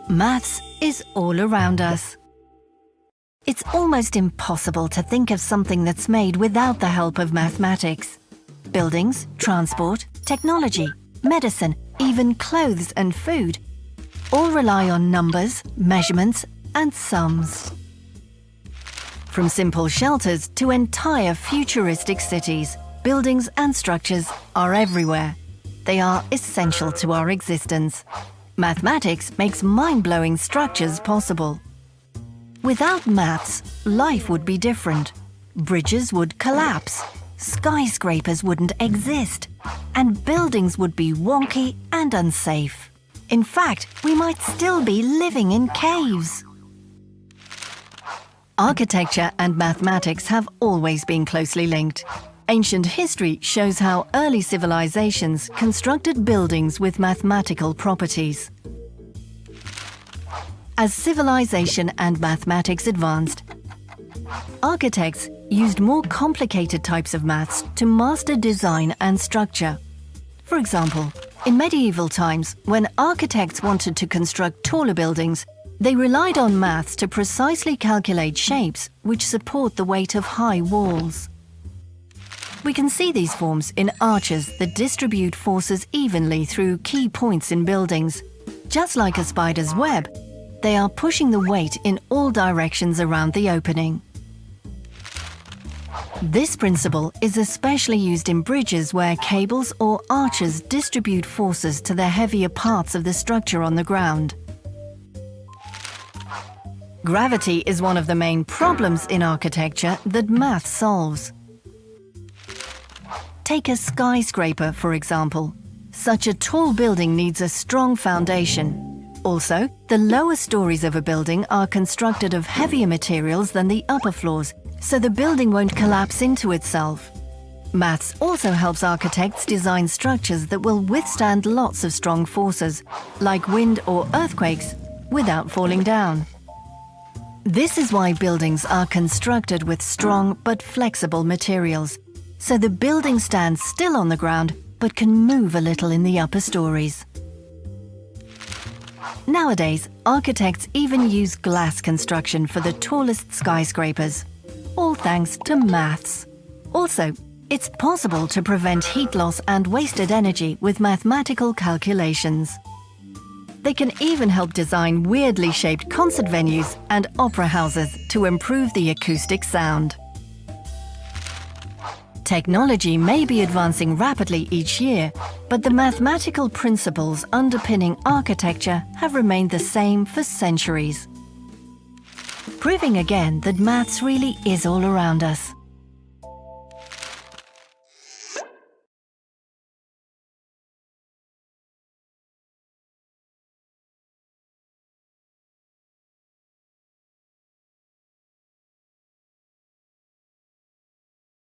Maths is all around us. It's almost impossible to think of something that's made without the help of mathematics. Buildings, transport, technology, medicine, even clothes and food all rely on numbers, measurements, and sums. From simple shelters to entire futuristic cities, buildings and structures are everywhere. They are essential to our existence. Mathematics makes mind-blowing structures possible. Without maths, life would be different. Bridges would collapse, skyscrapers wouldn't exist, and buildings would be wonky and unsafe. In fact, we might still be living in caves. Architecture and mathematics have always been closely linked. Ancient history shows how early civilizations constructed buildings with mathematical properties. As civilization and mathematics advanced, architects used more complicated types of maths to master design and structure. For example, in medieval times, when architects wanted to construct taller buildings, they relied on maths to precisely calculate shapes which support the weight of high walls. We can see these forms in arches that distribute forces evenly through key points in buildings. Just like a spider's web, they are pushing the weight in all directions around the opening. This principle is especially used in bridges where cables or arches distribute forces to the heavier parts of the structure on the ground. Gravity is one of the main problems in architecture that math solves. Take a skyscraper, for example. Such a tall building needs a strong foundation. Also, the lower stories of a building are constructed of heavier materials than the upper floors, so the building won't collapse into itself. Maths also helps architects design structures that will withstand lots of strong forces, like wind or earthquakes, without falling down. This is why buildings are constructed with strong but flexible materials, so the building stands still on the ground but can move a little in the upper stories. Nowadays, architects even use glass construction for the tallest skyscrapers, all thanks to maths. Also, it's possible to prevent heat loss and wasted energy with mathematical calculations. They can even help design weirdly shaped concert venues and opera houses to improve the acoustic sound. Technology may be advancing rapidly each year, but the mathematical principles underpinning architecture have remained the same for centuries. Proving again that maths really is all around us.